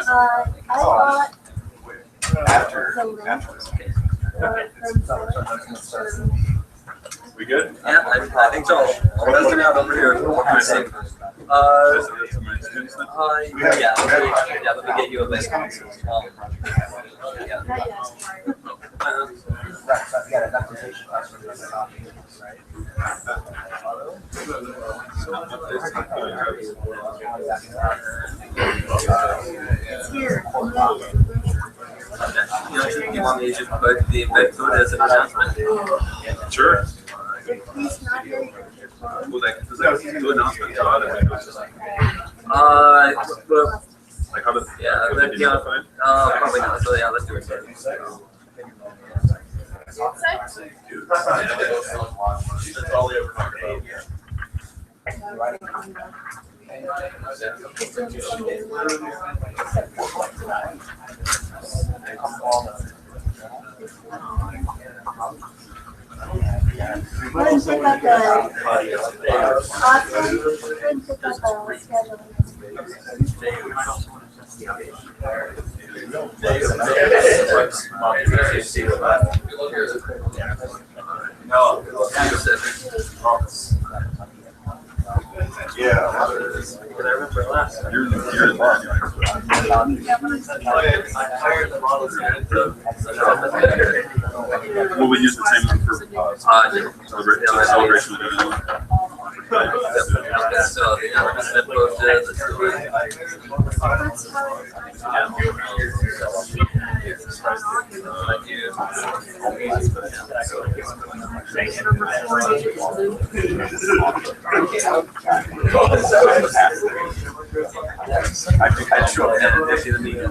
I bought After. We good? Yeah, I think so. I'll test it out over here. Yeah, let me get you a list. Yeah. You want me to just put the event code as an announcement? Sure. Well, like, Does that do announcement, Todd? Like how does probably not. So yeah, let's do it. That's all we ever talk about. What is it about the awesome? Yeah. You're Will we use the same one for celebration? So, I think I should have the meeting.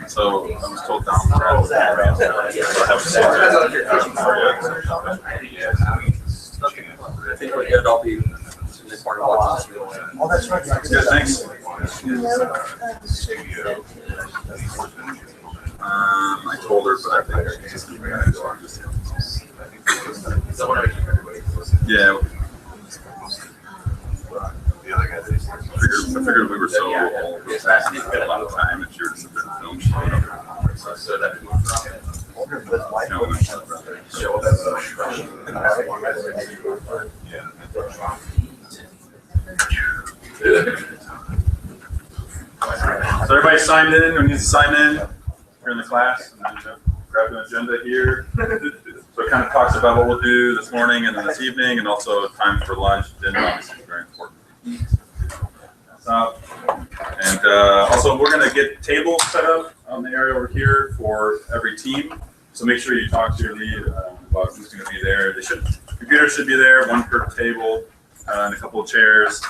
So I was told down the road. I think we're good. I'll be in the corner watching. Oh, that's right. Good, thanks. I told her, but I think she's just yeah. I figured we were so old, we had a lot of time if you're just a bit of film. So that So everybody signed in, who needs to sign in? You're in the class. grab an agenda here. So it kind of talks about what we'll do this morning and then this evening, and also time for lunch. Dinner obviously is very important. And also, we're going to get tables set up on the area over here for every team. So make sure you talk to your lead about who's going to be there. Computers should be there, one per table, and a couple of chairs.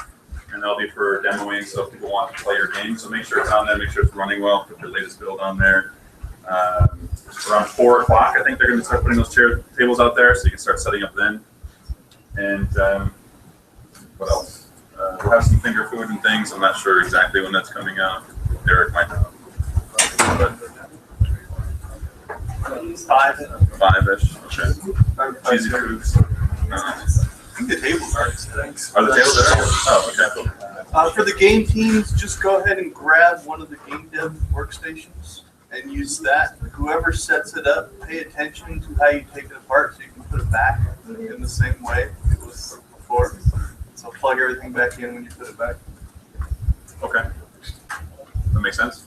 And that'll be for demoing, so if people want to play your game. So make sure it's on there, make sure it's running well, put your latest build on there. Around 4 o'clock, I think they're going to start putting those tables out there, so you can start setting up then. And what else? We'll have some finger food and things. I'm not sure exactly when that's coming out. Derek might know. But 5-ish. Okay. Cheesy foods. I think the tables are. Are the tables there? Oh, okay. For the game teams, just go ahead and grab one of the game dev workstations and use that. Whoever sets it up, pay attention to how you take it apart so you can put it back in the same way it was before. So plug everything back in when you put it back. Okay. That makes sense.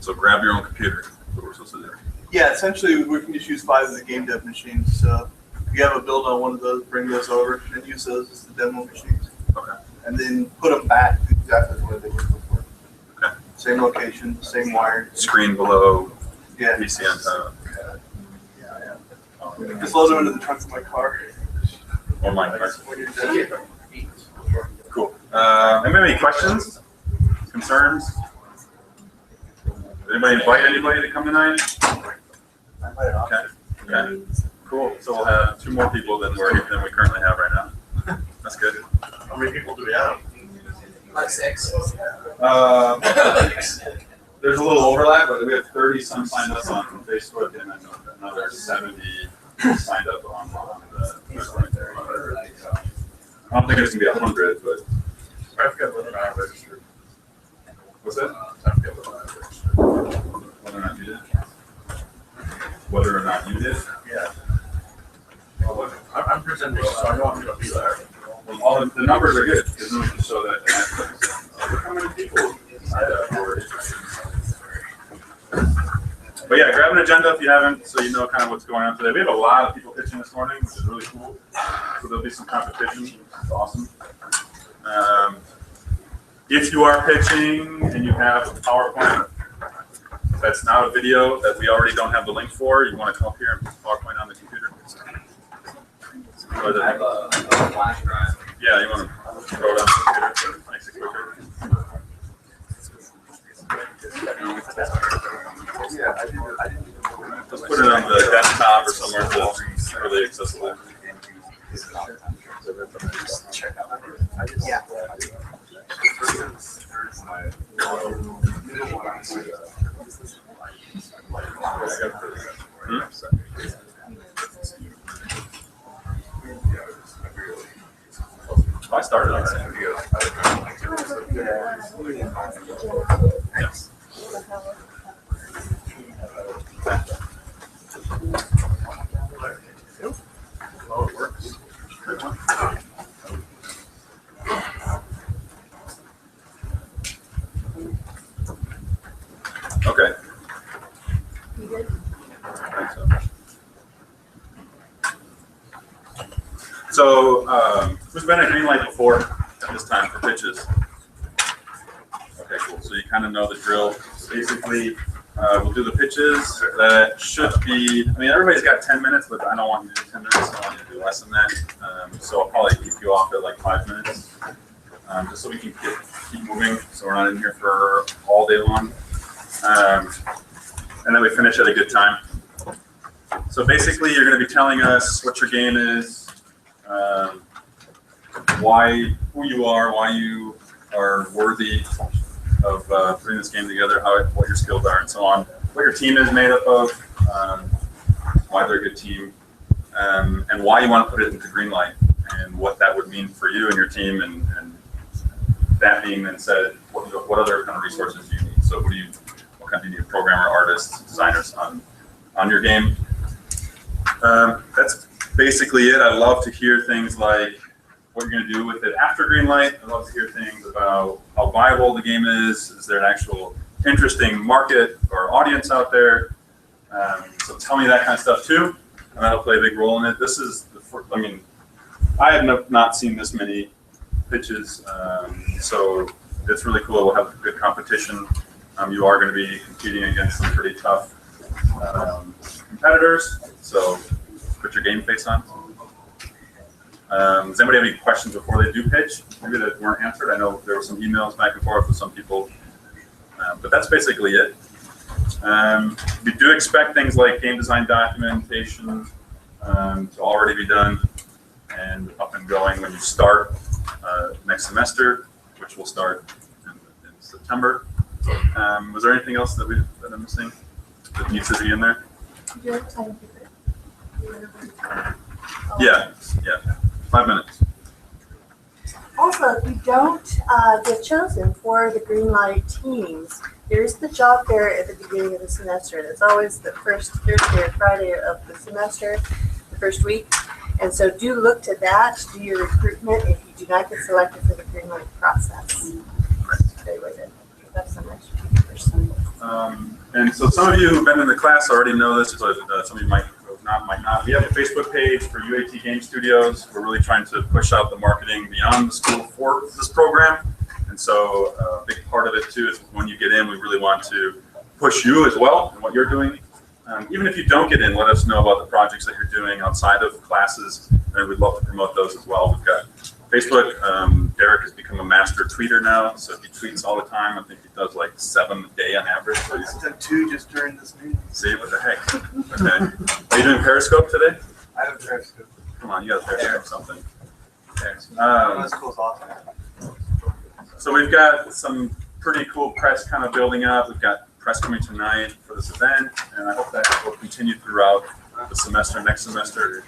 So grab your own computer. What we're supposed to do. Yeah, essentially we can just use 5 of the game dev machines. So if you have a build on one of those, bring those over and use those as the demo machines. Okay. And then put them back exactly the way they were before. Okay. Same location, same wire. Screen below. Yeah. PC on top. Just load them into the trunk of my car. Or mine. When you're done. Cool. Any questions? Concerns? Anybody invite anybody to come tonight? Okay. Okay. Cool. So we'll have 2 more people than we currently have right now. That's good. How many people do we have? Like 6. There's a little overlap, but we have 30 some signed up on Facebook and then another 70 signed up on the website there. I don't think it's gonna be 100, but I forget whether or not I registered. what's that? I forget whether or not I registered. Whether or not you did? Whether or not you did? Yeah. Well, I'm presenting, so I know I'm going to be there. Well, all the numbers are good because then we can show that. Look how many people signed up for it. But yeah, grab an agenda if you haven't, so you know kind of what's going on today. We have a lot of people pitching this morning, which is really cool. So there'll be some competition, which is awesome. If you are pitching and you have a PowerPoint that's not a video that we already don't have the link for, you want to come up here and put the PowerPoint on the computer. I have a flash drive. Yeah, you want to throw it on the computer so it makes it quicker. Yeah, I didn't. Let's put it on the desktop or somewhere that's really accessible. Yeah. I started on that. Yes. Oh, it works. Okay. You good? I think so. Who's been at Greenlight before at this time for pitches? Okay, cool. So you kind of know the drill. So basically, we'll do the pitches. That should be, I mean, everybody's got 10 minutes, but I don't want you to do 10 minutes. I want you to do less than that. So I'll probably keep you off at like 5 minutes, just so we can keep moving. So we're not in here for all day long. And then we finish at a good time. So basically, you're going to be telling us what your game is, who you are, why you are worthy of putting this game together, what your skills are, and so on. What your team is made up of, why they're a good team, and why you want to put it into Greenlight, and what that would mean for you and your team. And that being then said, what other kind of resources do you need? So what kind do you need? Programmer, artists, designers on your game. That's basically it. I love to hear things like what you're going to do with it after Greenlight. I love to hear things about how viable the game is. Is there an actual interesting market or audience out there? So tell me that kind of stuff too, and that'll play a big role in it. This is the first, I mean, I have not seen this many pitches, so it's really cool. We'll have good competition. You are going to be competing against some pretty tough competitors, so put your game face on. Does anybody have any questions before they do pitch? Maybe that weren't answered. I know there were some emails back and forth with some people, but that's basically it. We do expect things like game design documentation to already be done and up and going when you start next semester, which will start in September. Was there anything else that I'm missing that needs to be in there? Do you have time to Yeah. 5 minutes. Also, if you don't get chosen for the Greenlight teams, there's the job fair at the beginning of the semester. It's always the first Thursday or Friday of the semester, the first week. And so do look to that, do your recruitment if you do not get selected for the Greenlight process. That's some extra person. And so some of you who've been in the class already know this, but some of you might not. We have a Facebook page for UAT Game Studios. We're really trying to push out the marketing beyond the school for this program. And so a big part of it too is when you get in, we really want to push you as well and what you're doing. Even if you don't get in, let us know about the projects that you're doing outside of classes, and we'd love to promote those as well. We've got Facebook. Derek has become a master tweeter now, so he tweets all the time. I think he does like 7 a day on average. So I've done 2 just during this meeting. See, what the heck? Okay. Are you doing Periscope today? I have Periscope. Come on, you got to Periscope something. This school's awesome. So we've got some pretty cool press kind of building up. We've got press coming tonight for this event, and I hope that will continue throughout the semester, next semester.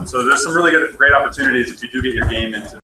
So there's some really great opportunities if you do get your game into